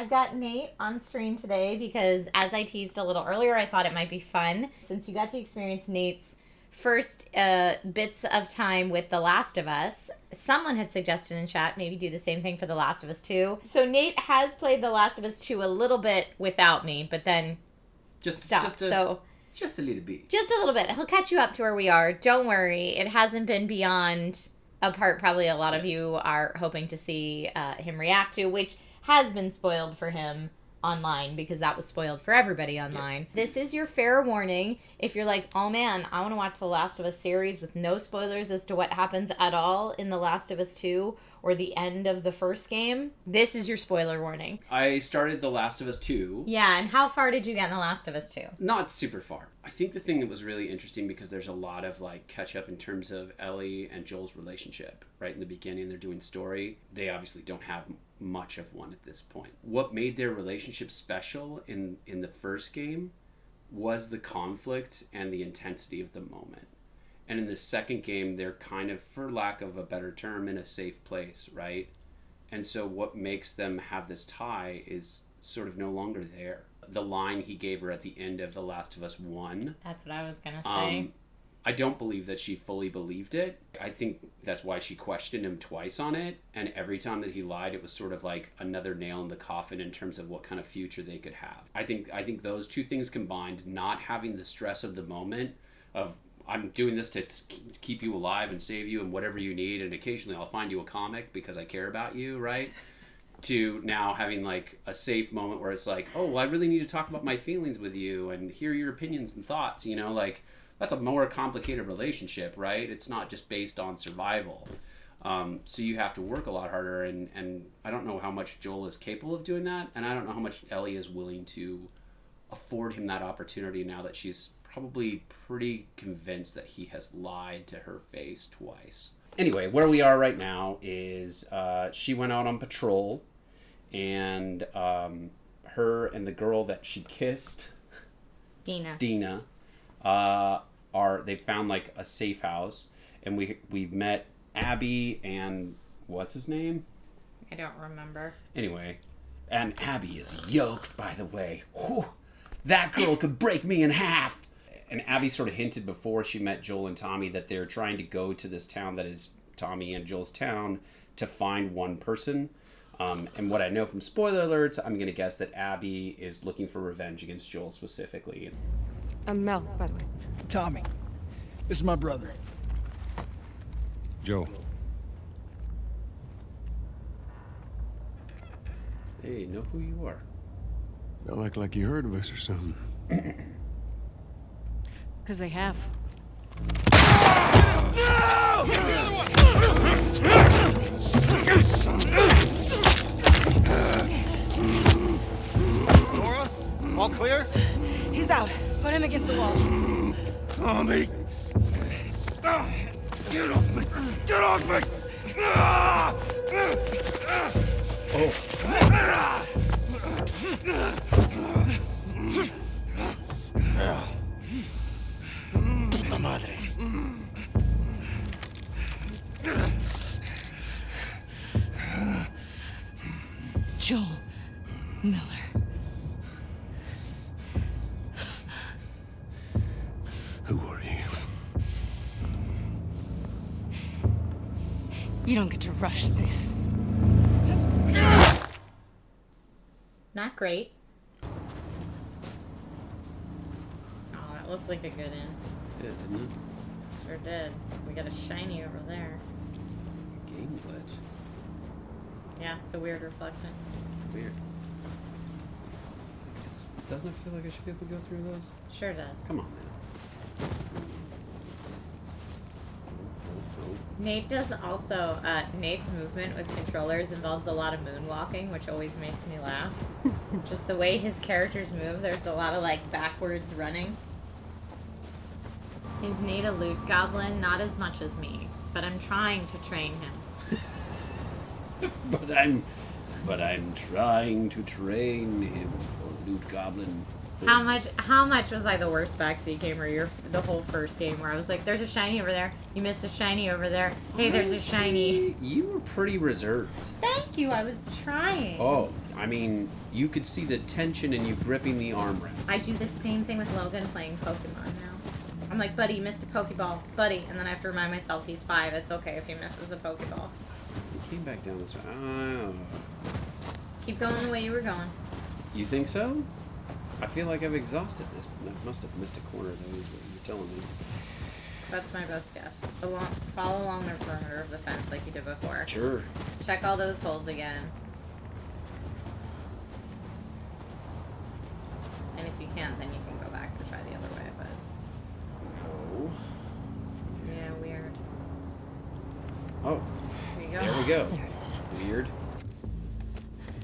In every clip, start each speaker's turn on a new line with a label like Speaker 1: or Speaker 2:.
Speaker 1: I've got Nate on stream today because, as I teased a little earlier, I thought it might be fun. Since you got to experience Nate's first bits of time with The Last of Us, someone had suggested in chat maybe do the same thing for The Last of Us 2. So Nate has played The Last of Us 2 a little bit without me, but then stopped.
Speaker 2: Just a little bit.
Speaker 1: Just a little bit. He'll catch you up to where we are. Don't worry. It hasn't been beyond a part probably a lot of you are hoping to see him react to, which has been spoiled for him online because that was spoiled for everybody online. Yeah. This is your fair warning. If you're like, oh man, I want to watch The Last of Us series with no spoilers as to what happens at all in The Last of Us 2 or the end of the first game, this is your spoiler warning.
Speaker 2: I started The Last of Us 2.
Speaker 1: Yeah, and how far did you get in The Last of Us 2?
Speaker 2: Not super far. I think the thing that was really interesting, because there's a lot of like catch up in terms of Ellie and Joel's relationship. Right in the beginning, they're doing story. They obviously don't have much of one at this point. What made their relationship special in the first game was the conflict and the intensity of the moment. And in the second game, they're kind of, for lack of a better term, in a safe place, right? And so what makes them have this tie is sort of no longer there. The line he gave her at the end of The Last of Us 1.
Speaker 1: That's what I was going to say.
Speaker 2: I don't believe that she fully believed it. I think that's why she questioned him twice on it. And every time that he lied, it was sort of like another nail in the coffin in terms of what kind of future they could have. I think those two things combined, not having the stress of the moment of, I'm doing this to keep you alive and save you and whatever you need, and occasionally I'll find you a comic because I care about you, right? To now having like a safe moment where it's like, oh, well, I really need to talk about my feelings with you and hear your opinions and thoughts, you know, like that's a more complicated relationship, right? It's not just based on survival. So you have to work a lot harder, and I don't know how much Joel is capable of doing that, and I don't know how much Ellie is willing to afford him that opportunity now that she's probably pretty convinced that he has lied to her face twice. Anyway, where we are right now is she went out on patrol, and her and the girl that she kissed, Dina, they found like a safe house, and we've met Abby and what's his name?
Speaker 1: I don't remember.
Speaker 2: Anyway, and Abby is yoked, by the way. Whew, that girl could break me in half. And Abby sort of hinted before she met Joel and Tommy that they're trying to go to this town that is Tommy and Joel's town to find one person. And what I know from spoiler alerts, I'm going to guess that Abby is looking for revenge against Joel specifically.
Speaker 3: I'm Mel, by the way.
Speaker 4: Tommy. This is my brother.
Speaker 5: Joel.
Speaker 2: Hey, know who you are.
Speaker 5: Don't act like you heard of us or something.
Speaker 3: Because they have.
Speaker 4: Laura, all clear?
Speaker 3: He's out. Put him against the wall.
Speaker 4: Tommy! Get off me! Get off me!
Speaker 2: Oh.
Speaker 4: Puta madre.
Speaker 3: Joel Miller.
Speaker 5: Who are you?
Speaker 3: You don't get to rush this.
Speaker 1: Not great. Oh, that looked like a good end.
Speaker 2: Good, didn't it?
Speaker 1: Sure did. We got a shiny over there.
Speaker 2: It's a game glitch.
Speaker 1: Yeah, it's a weird reflection.
Speaker 2: Weird. Doesn't it feel like I should be able to go through those?
Speaker 1: Sure does.
Speaker 2: Come on, man.
Speaker 1: Nate does also, Nate's movement with controllers involves a lot of moonwalking, which always makes me laugh. Just the way his characters move, there's a lot of, like, backwards running. Is Nate a loot goblin? Not as much as me, but I'm trying to train him.
Speaker 2: But I'm trying to train him for loot goblin.
Speaker 1: How much was I the worst backseat gamer the whole first game where I was like, there's a shiny over there. You missed a shiny over there. Hey, there's a shiny.
Speaker 2: You were pretty reserved.
Speaker 1: Thank you. I was trying.
Speaker 2: Oh, I mean, you could see the tension in you gripping the armrest.
Speaker 1: I do the same thing with Logan playing Pokemon now. I'm like, buddy, you missed a Pokeball. Buddy. And then I have to remind myself he's 5. It's okay if he misses a Pokeball.
Speaker 2: You came back down this way. Oh.
Speaker 1: Keep going the way you were going.
Speaker 2: You think so? I feel like I've exhausted this. I must have missed a corner, though, is what you're telling me.
Speaker 1: That's my best guess. Follow along the perimeter of the fence like you did before.
Speaker 2: Sure.
Speaker 1: Check all those holes again. And if you can't, then you can go back and try the other way, but...
Speaker 2: Oh.
Speaker 1: Yeah, weird.
Speaker 2: Oh.
Speaker 1: There you go.
Speaker 2: There we go.
Speaker 3: There it is.
Speaker 2: Weird.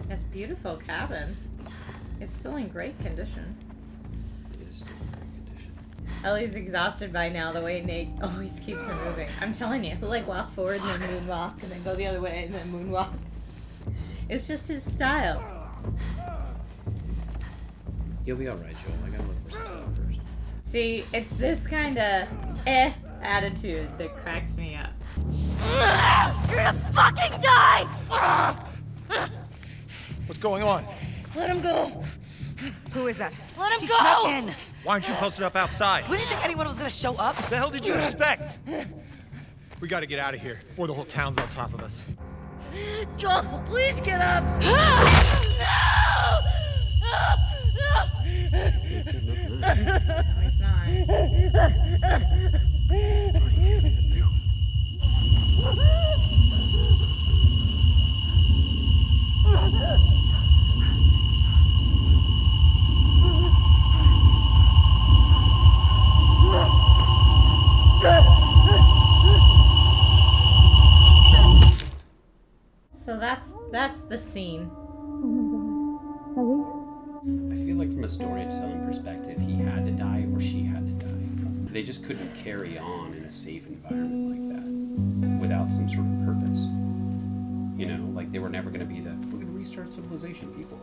Speaker 1: It's a beautiful cabin. It's still in great condition.
Speaker 2: It is still in great condition.
Speaker 1: Ellie's exhausted by now, the way Nate always keeps her moving. I'm telling you, he'll like walk forward and then moonwalk, and then go the other way and then moonwalk. It's just his style.
Speaker 2: You'll be alright, Joel. I gotta look for some stuff first.
Speaker 1: See, it's this kind of attitude that cracks me up.
Speaker 3: You're gonna fucking die!
Speaker 4: What's going on?
Speaker 3: Let him go. Who is that? Let him
Speaker 6: She
Speaker 3: go!
Speaker 6: snuck in.
Speaker 4: Why aren't you posted up outside?
Speaker 6: We didn't think anyone was gonna show up.
Speaker 4: What the hell did you expect? We gotta get out of here before the whole town's on top of us.
Speaker 3: Joel, please get up!
Speaker 1: No, he's not. So that's the scene.
Speaker 2: I feel like from a storytelling perspective, he had to die or she had to die. They just couldn't carry on in a safe environment like that without some sort of purpose. You know, like they were never going to be the, we're going to restart civilization people.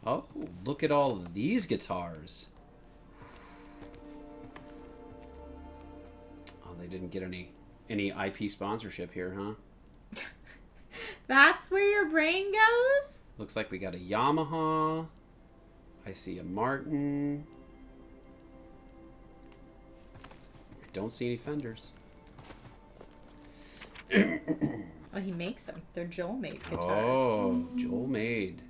Speaker 2: Oh, look at all of these guitars. Oh, they didn't get any IP sponsorship here, huh?
Speaker 1: That's where your brain goes?
Speaker 2: Looks like we got a Yamaha. I see a Martin. I don't see any Fenders.
Speaker 1: Oh, he makes them. They're Joel made guitars.
Speaker 2: Oh, Joel made.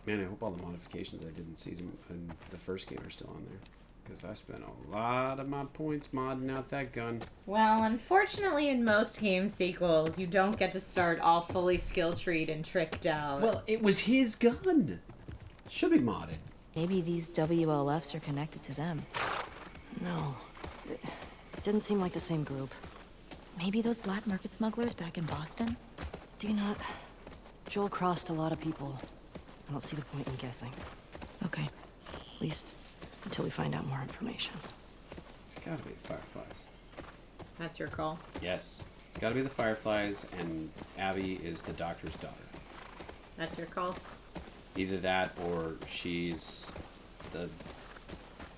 Speaker 2: Man, I hope all the modifications I didn't see in the first game are still on there. Because I spent a lot of my points modding out that gun.
Speaker 1: Well, unfortunately, in most game sequels, you don't get to start all fully skill treed and tricked out.
Speaker 2: Well, it was his gun. Should be modded.
Speaker 7: Maybe these WLFs are connected to them. No, it didn't seem like the same group. Maybe those black market smugglers back in Boston? Do you not? Joel crossed a lot of people. I don't see the point in guessing. Okay, at least until we find out more information.
Speaker 2: It's gotta be the Fireflies.
Speaker 1: That's your call.
Speaker 2: Yes. It's gotta be the Fireflies, and Abby is the doctor's daughter.
Speaker 1: That's your call.
Speaker 2: Either that or she's the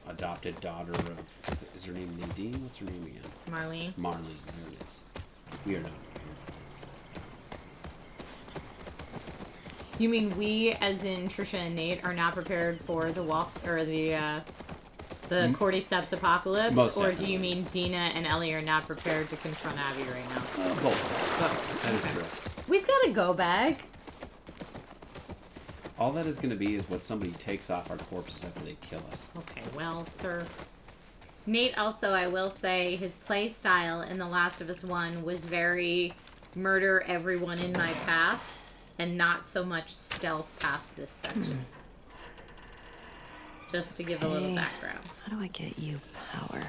Speaker 2: adopted daughter of, is her name Nadine? What's her name again?
Speaker 1: Marlene.
Speaker 2: Marlene, there it is. We are not.
Speaker 1: You mean we, as in Trisha and Nate, are not prepared for the walk or the Cordyceps apocalypse,
Speaker 2: Most
Speaker 1: or
Speaker 2: definitely.
Speaker 1: do you mean Dina and Ellie are not prepared to confront Abby right now?
Speaker 2: Both. That is correct.
Speaker 1: We've got a go bag.
Speaker 2: All that is going to be is what somebody takes off our corpses after they kill us.
Speaker 1: Okay, well, sir. Nate also, I will say, his play style in The Last of Us 1 was very murder everyone in my path, and not so much stealth past this section. Just to give a little background.
Speaker 7: How do I get you power?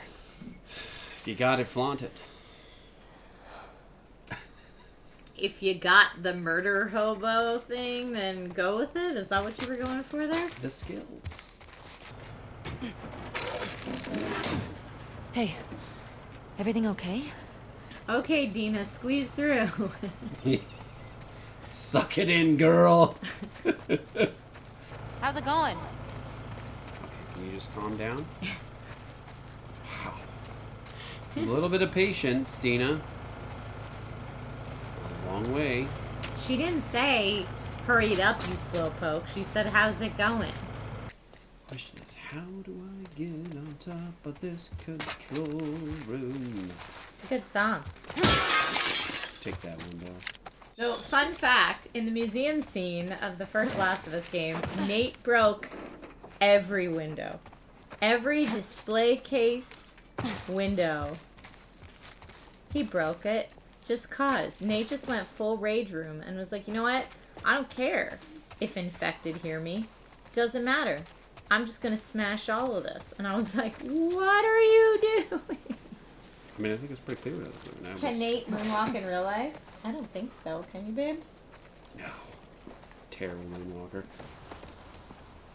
Speaker 2: If you got it, flaunt it.
Speaker 1: If you got the murder hobo thing, then go with it? Is that what you were going for there?
Speaker 2: The skills.
Speaker 7: Hey, everything okay?
Speaker 1: Okay, Dina, squeeze through.
Speaker 2: Suck it in, girl.
Speaker 7: How's it going?
Speaker 2: Okay, can you just calm down? Wow. A little bit of patience, Dina. A long way.
Speaker 1: She didn't say, hurry it up, you slowpoke. She said, how's it going?
Speaker 2: Question is, how do I get on top of this control room?
Speaker 1: It's a good song.
Speaker 2: Take that window.
Speaker 1: So, fun fact, in the museum scene of the first Last of Us game, Nate broke every window. Every display case window. He broke it just cause. Nate just went full rage room and was like, you know what? I don't care if infected hear me. Doesn't matter. I'm just gonna smash all of this. And I was like, what are you doing?
Speaker 2: I mean, I think it's pretty clear what I was doing.
Speaker 1: Can Nate moonwalk in real life? I don't think so. Can you, babe?
Speaker 2: No. Terrible moonwalker.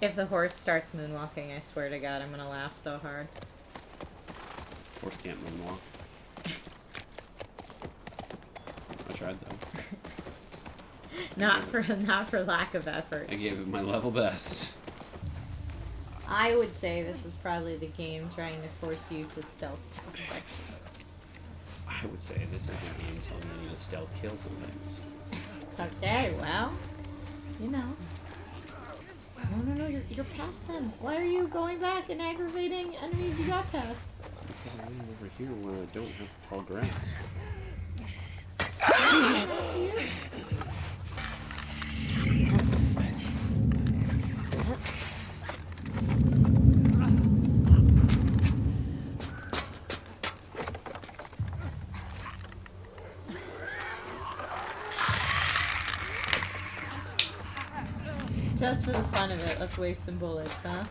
Speaker 1: If the horse starts moonwalking, I swear to God, I'm gonna laugh so hard.
Speaker 2: Horse can't moonwalk. I tried though.
Speaker 1: Not for lack of effort.
Speaker 2: I gave it my level best.
Speaker 1: I would say this is probably the game trying to force you to stealth sections.
Speaker 2: I would say this is the game telling me I need to stealth kill some things.
Speaker 1: Okay, well, you know. No, you're past them. Why are you going back and aggravating enemies you got past?
Speaker 2: Because I am over here where I don't have tall grass.
Speaker 1: Just for the fun of it, let's waste some bullets, huh?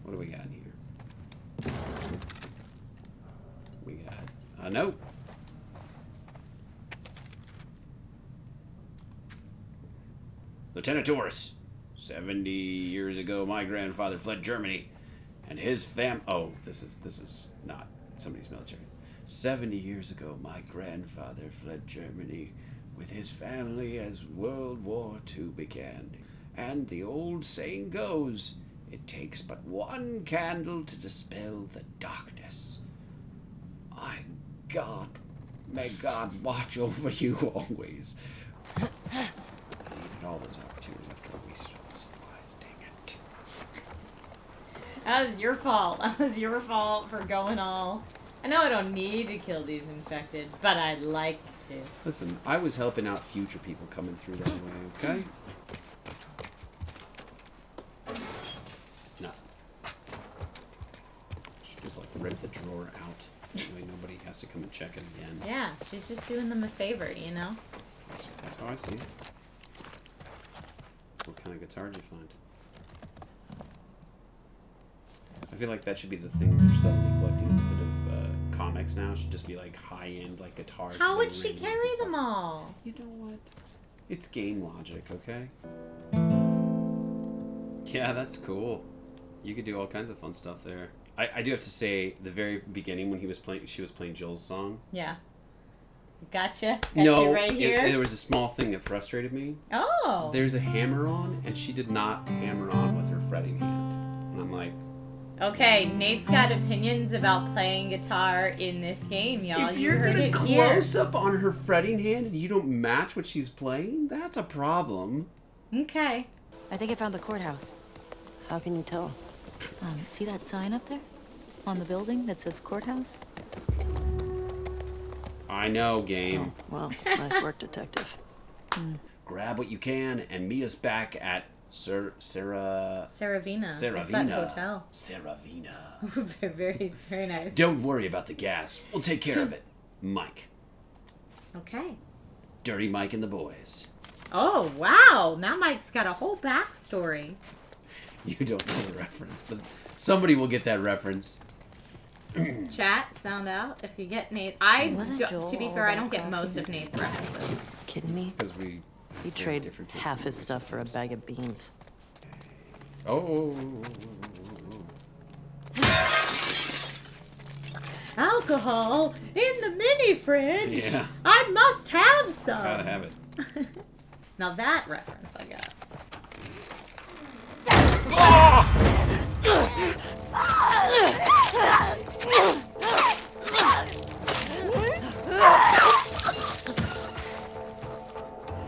Speaker 2: What do we got here? We got a note. Lieutenant Torres, 70 years ago, my grandfather fled Germany, and his oh, this is not somebody's military. 70 years ago, my grandfather fled Germany with his family as World War II began. And the old saying goes, it takes but one candle to dispel the darkness. May God watch over you always. I needed all those opportunities after I wasted all the supplies, dang it.
Speaker 1: That was your fault. That was your fault for going all... I know I don't need to kill these infected, but I'd like to.
Speaker 2: Listen, I was helping out future people coming through that way, okay? Nothing. Just like rip the drawer out. That way nobody has to come and check it again.
Speaker 1: Yeah, she's just doing them a favor, you know?
Speaker 2: That's how I see it. What kind of guitar did you find? I feel like that should be the thing you're suddenly collecting instead of comics now. It should just be like high-end like guitars.
Speaker 1: How would she carry them all?
Speaker 2: You know what? It's game logic, okay? Yeah, that's cool. You could do all kinds of fun stuff there. I do have to say, the very beginning when she was playing Joel's song.
Speaker 1: Yeah. Gotcha.
Speaker 2: No,
Speaker 1: you right here.
Speaker 2: there was a small thing that frustrated me.
Speaker 1: Oh.
Speaker 2: There's a hammer on, and she did not hammer on with her fretting hand. And I'm like...
Speaker 1: Okay, Nate's got opinions about playing guitar in this game, y'all.
Speaker 2: If
Speaker 1: You
Speaker 2: you're
Speaker 1: heard
Speaker 2: gonna
Speaker 1: it here.
Speaker 2: close up on her fretting hand and you don't match what she's playing, that's a problem.
Speaker 1: Okay.
Speaker 7: I think I found the courthouse.
Speaker 3: How can you tell?
Speaker 7: See that sign up there? On the building that says courthouse?
Speaker 2: I know, game.
Speaker 3: Well, nice work, detective.
Speaker 2: Grab what you can and meet us back at
Speaker 1: Saravina.
Speaker 2: Saravina.
Speaker 1: That hotel.
Speaker 2: Saravina.
Speaker 1: Very, very nice.
Speaker 2: Don't worry about the gas. We'll take care of it. Mike.
Speaker 1: Okay.
Speaker 2: Dirty Mike and the boys.
Speaker 1: Oh, wow. Now Mike's got a whole backstory.
Speaker 2: You don't know the reference, but somebody will get that reference.
Speaker 1: Chat, sound out if you get Nate.
Speaker 7: Wasn't Joel
Speaker 1: to be
Speaker 7: all
Speaker 1: fair, I
Speaker 7: about
Speaker 1: don't get
Speaker 7: coffee?
Speaker 1: most of Nate's references.
Speaker 3: Kidding me?
Speaker 2: Because we
Speaker 3: He'd
Speaker 2: have
Speaker 3: trade
Speaker 2: different tastes
Speaker 3: half
Speaker 2: in
Speaker 3: his
Speaker 2: movies
Speaker 3: stuff for a
Speaker 2: sometimes.
Speaker 3: bag of beans.
Speaker 1: Alcohol in the mini fridge.
Speaker 2: Yeah.
Speaker 1: I must have some.
Speaker 2: Gotta have it.
Speaker 1: Now that reference I got.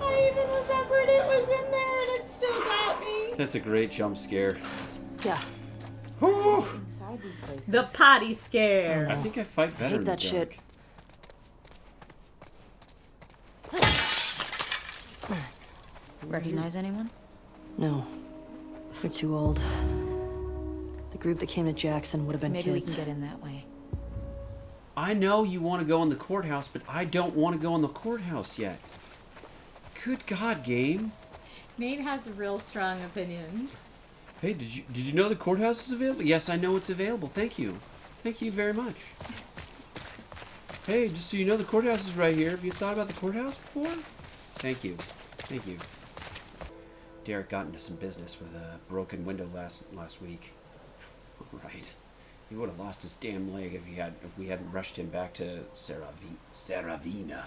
Speaker 1: I even remembered it was in there and it still got me.
Speaker 2: That's a great jump scare.
Speaker 7: Yeah.
Speaker 2: Whew.
Speaker 1: The potty scare.
Speaker 2: I think I fight better in the
Speaker 7: that shit.
Speaker 2: dark.
Speaker 7: Recognize anyone? No. They're too old. The group that came to Jackson would have been
Speaker 6: Maybe we
Speaker 7: kids.
Speaker 6: can get in that way.
Speaker 2: I know you want to go in the courthouse, but I don't want to go in the courthouse yet. Good God, game.
Speaker 1: Nate has real strong opinions.
Speaker 2: Hey, did you know the courthouse is available? Yes, I know it's available. Thank you. Thank you very much. Hey, just so you know, the courthouse is right here. Have you thought about the courthouse before? Thank you. Thank you. Derek got into some business with a broken window last week. Right. He would have lost his damn leg if we hadn't rushed him back to Saravina.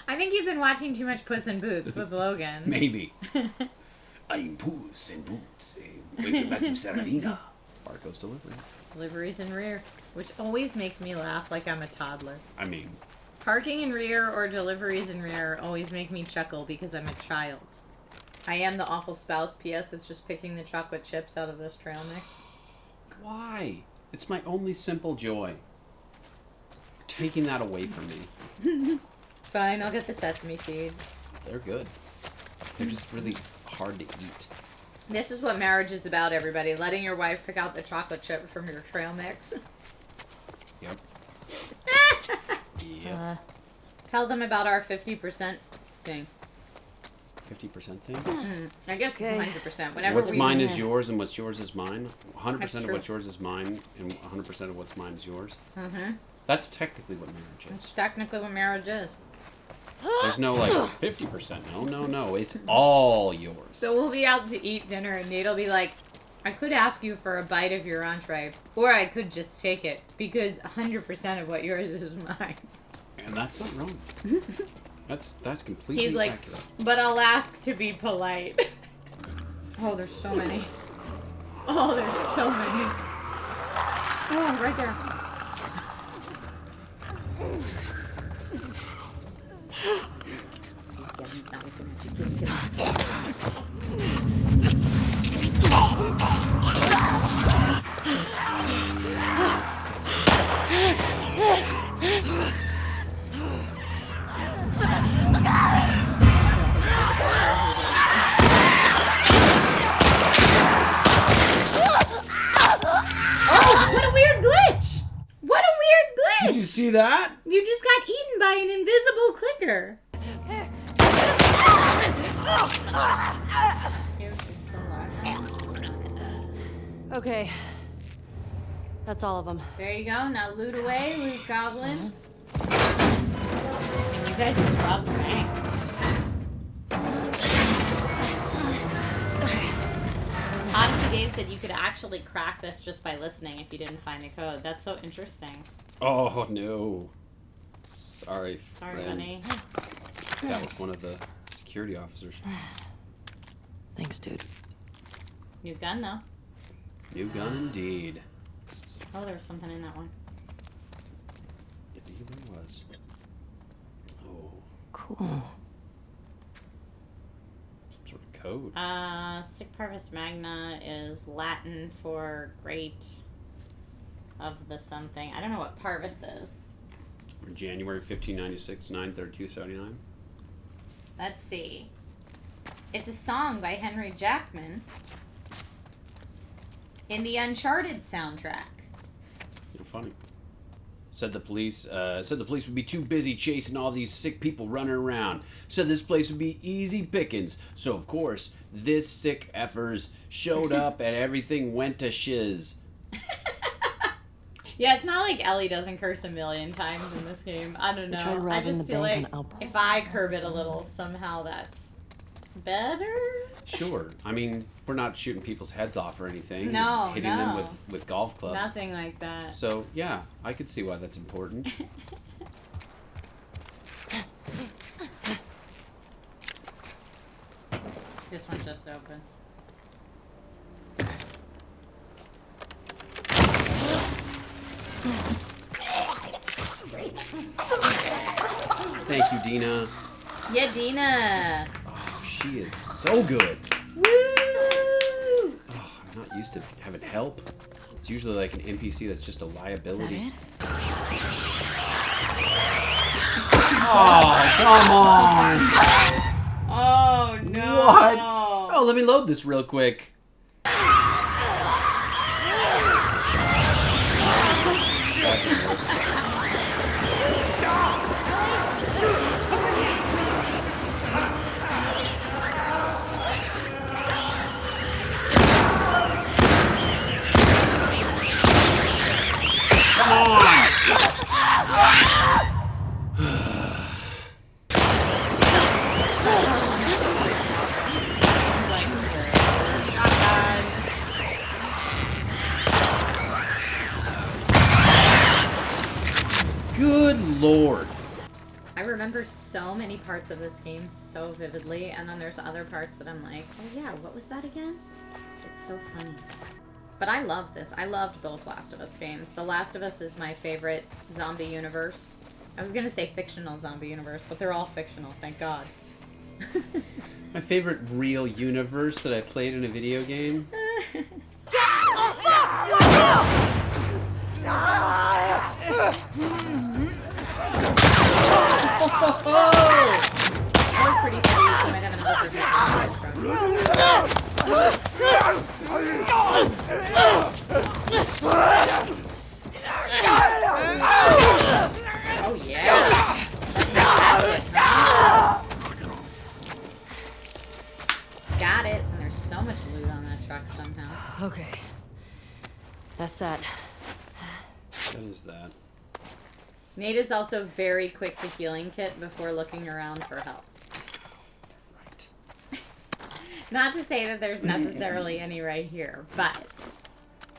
Speaker 1: I think you've been watching too much Puss in Boots with Logan.
Speaker 2: Maybe. I'm Puss in Boots. Welcome back to Saravina. Marco's delivery.
Speaker 1: Deliveries in rear, which always makes me laugh like I'm a toddler.
Speaker 2: I mean,
Speaker 1: Parking in rear or deliveries in rear always make me chuckle because I'm a child. I am the awful spouse, P.S. that's just picking the chocolate chips out of this trail mix.
Speaker 2: why? It's my only simple joy. Taking that away from me.
Speaker 1: Fine, I'll get the sesame seeds.
Speaker 2: They're good. They're just really hard to eat.
Speaker 1: This is what marriage is about, everybody. Letting your wife pick out the chocolate chip from your trail mix.
Speaker 2: Yep. Yep.
Speaker 1: Tell them about our 50% thing.
Speaker 2: 50% thing?
Speaker 1: I guess
Speaker 7: Okay.
Speaker 1: it's 100%. Whenever
Speaker 2: What's
Speaker 1: we...
Speaker 2: mine is yours and what's yours is mine. 100%
Speaker 1: That's
Speaker 2: of
Speaker 1: true.
Speaker 2: what's yours is mine and 100% of what's mine is yours.
Speaker 1: Mm-hmm.
Speaker 2: That's technically what marriage is.
Speaker 1: That's technically what marriage is.
Speaker 2: There's no like 50%. No. It's all yours.
Speaker 1: So we'll be out to eat dinner and Nate'll be like, I could ask you for a bite of your entree, or I could just take it, because 100% of what yours is mine.
Speaker 2: And that's not wrong. That's completely
Speaker 1: He's like,
Speaker 2: accurate.
Speaker 1: but I'll ask to be polite. Oh, there's so many. Oh, there's so many. Oh, right there. Oh, what a weird glitch! What a weird glitch!
Speaker 2: Did you see that?
Speaker 1: You just got eaten by an invisible clicker.
Speaker 7: Okay. That's all of them.
Speaker 1: There you go. Now loot away, loot goblin. And you guys just robbed the bank. Odyssey Dave said you could actually crack this just by listening if you didn't find the code. That's so interesting.
Speaker 2: Oh no. Sorry,
Speaker 1: Sorry,
Speaker 2: friend.
Speaker 1: buddy.
Speaker 2: That was one of the security officers.
Speaker 7: Thanks, dude.
Speaker 1: New gun, though.
Speaker 2: New gun indeed.
Speaker 1: Oh, there was something in that one.
Speaker 2: Indeed there was. Oh,
Speaker 7: Cool.
Speaker 2: some sort of code.
Speaker 1: Sic Parvis Magna is Latin for great of the something. I don't know what Parvis is.
Speaker 2: January 1596, 9/32/79.
Speaker 1: Let's see. It's a song by Henry Jackman in the Uncharted soundtrack.
Speaker 2: You're funny. Said the police would be too busy chasing all these sick people running around. Said this place would be easy pickings. So of course, this sick effers showed up and everything went to shiz.
Speaker 1: Yeah, it's not like Ellie doesn't curse a million times in this game. I don't
Speaker 7: They tried
Speaker 1: know. I
Speaker 7: robbing
Speaker 1: just
Speaker 7: the
Speaker 1: feel
Speaker 7: bank
Speaker 1: like
Speaker 7: on Alport.
Speaker 1: if I curb it a little, somehow that's Better?
Speaker 2: Sure. I mean, we're not shooting people's heads off or anything.
Speaker 1: No,
Speaker 2: hitting
Speaker 1: no.
Speaker 2: them with golf clubs.
Speaker 1: Nothing like that.
Speaker 2: So, yeah, I could see why that's important.
Speaker 1: This one just opens.
Speaker 2: Thank you, Dina.
Speaker 1: Yeah, Dina.
Speaker 2: Oh, she is so good.
Speaker 1: Woo!
Speaker 2: Oh, I'm not used to having help. It's usually like an NPC that's just a liability.
Speaker 7: Is
Speaker 2: Oh, come on!
Speaker 1: Oh, no.
Speaker 2: What? Oh, let me load this real quick. Come on! Good lord.
Speaker 1: I remember so many parts of this game so vividly, and then there's other parts that I'm like, oh yeah, what was that again? It's so funny. But I love this. I loved both Last of Us games. The Last of Us is my favorite zombie universe. I was gonna say fictional zombie universe, but they're all fictional, thank God.
Speaker 2: My favorite real universe that I played in a video game.
Speaker 1: That was pretty sweet. I might have another Oh yeah. Got it. And there's so much loot on that truck somehow.
Speaker 7: Okay. That's that.
Speaker 2: What is that?
Speaker 1: Nate is also very quick to healing kit before looking around for help.
Speaker 2: Right.
Speaker 1: Not to say that there's necessarily any right here, but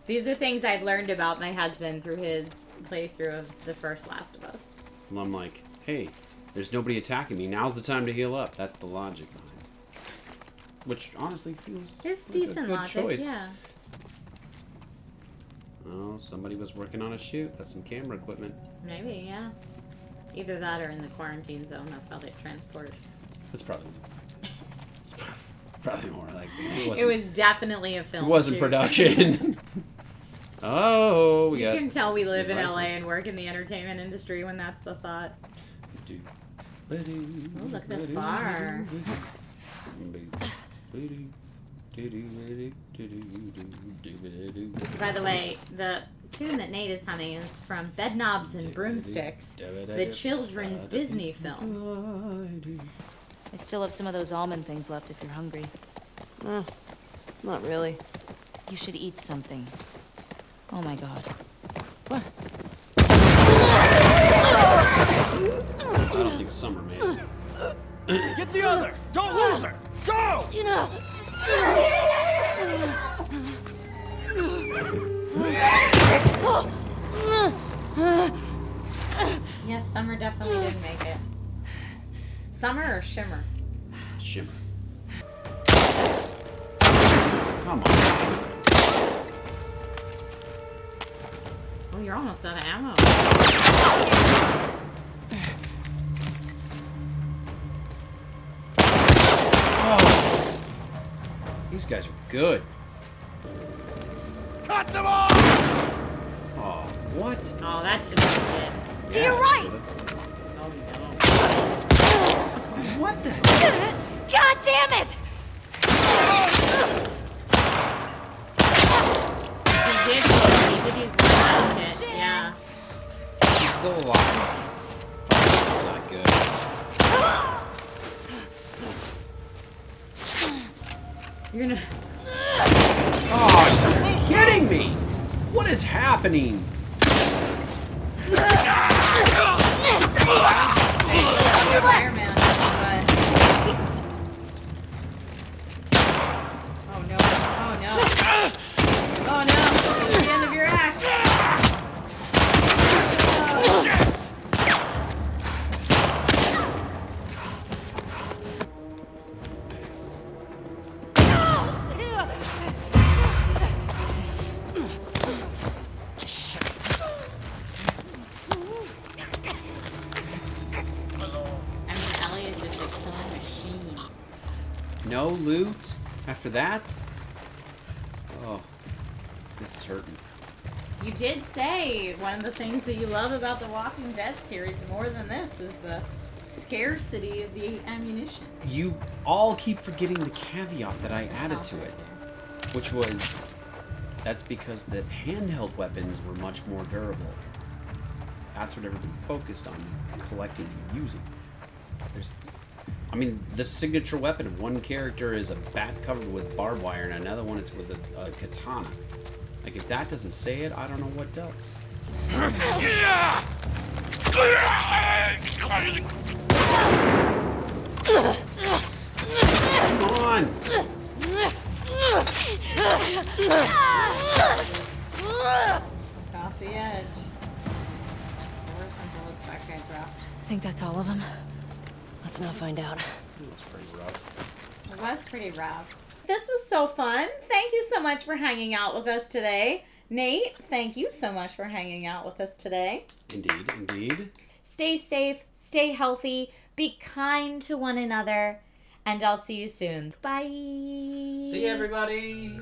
Speaker 1: these are things I've learned about my husband through his playthrough of the first Last of Us.
Speaker 2: And I'm like, hey, there's nobody attacking me. Now's the time to heal up. That's the logic behind it. Which honestly feels
Speaker 1: It's
Speaker 2: like
Speaker 1: decent
Speaker 2: a good
Speaker 1: logic,
Speaker 2: choice.
Speaker 1: yeah.
Speaker 2: Oh, somebody was working on a shoot. That's some camera equipment.
Speaker 1: Maybe, yeah. Either that or in the quarantine zone. That's how they transport.
Speaker 2: That's probably. It's probably more like.
Speaker 1: It was definitely a film.
Speaker 2: It wasn't
Speaker 1: shoot.
Speaker 2: production. Oh, we
Speaker 1: You
Speaker 2: got.
Speaker 1: can tell we
Speaker 2: some
Speaker 1: live in
Speaker 2: rifle.
Speaker 1: LA and work in the entertainment industry when that's the thought. Oh, look at this bar. By the way, the tune that Nate is humming is from Bedknobs and Broomsticks, the children's Disney film.
Speaker 7: I still have some of those almond things left if you're hungry. Not really. You should eat something. Oh my god. What?
Speaker 2: I don't think Summer made it.
Speaker 4: Get the other! Don't lose her! Go!
Speaker 7: You know.
Speaker 1: Yes, Summer definitely did make it. Summer or Shimmer?
Speaker 2: Shimmer. Come on.
Speaker 1: Oh, you're almost out of ammo.
Speaker 2: Oh. These guys are good.
Speaker 4: Cut them off!
Speaker 2: Oh, what?
Speaker 1: Oh, that should be it.
Speaker 7: To your right!
Speaker 1: Oh, no.
Speaker 2: What the?
Speaker 7: God damn it!
Speaker 1: He did use one hit, yeah.
Speaker 2: He's still alive. That's not good.
Speaker 1: You're gonna...
Speaker 2: Oh, are you kidding me? What is happening?
Speaker 1: Fireman, but...
Speaker 2: no loot after that? Oh, this is hurting.
Speaker 1: You did say one of the things that you love about the Walking Dead series more than this is the scarcity of the ammunition.
Speaker 2: You all keep forgetting the caveat that I added to it, which was that's because the handheld weapons were much more durable. That's what everybody focused on, collecting and using. The signature weapon of one character is a bat covered with barbed wire, and another one it's with a katana. Like, if that doesn't say it, I don't know what does. Come on!
Speaker 1: Off the edge. Or some bullets that guy dropped.
Speaker 7: Think that's all of them? Let's not find out.
Speaker 2: It was pretty rough.
Speaker 1: It was pretty rough. This was so fun. Thank you so much for hanging out with us today. Nate, thank you so much for hanging out with us today.
Speaker 2: Indeed, indeed.
Speaker 1: Stay safe, stay healthy, be kind to one another, and I'll see you soon. Bye.
Speaker 2: See you, everybody.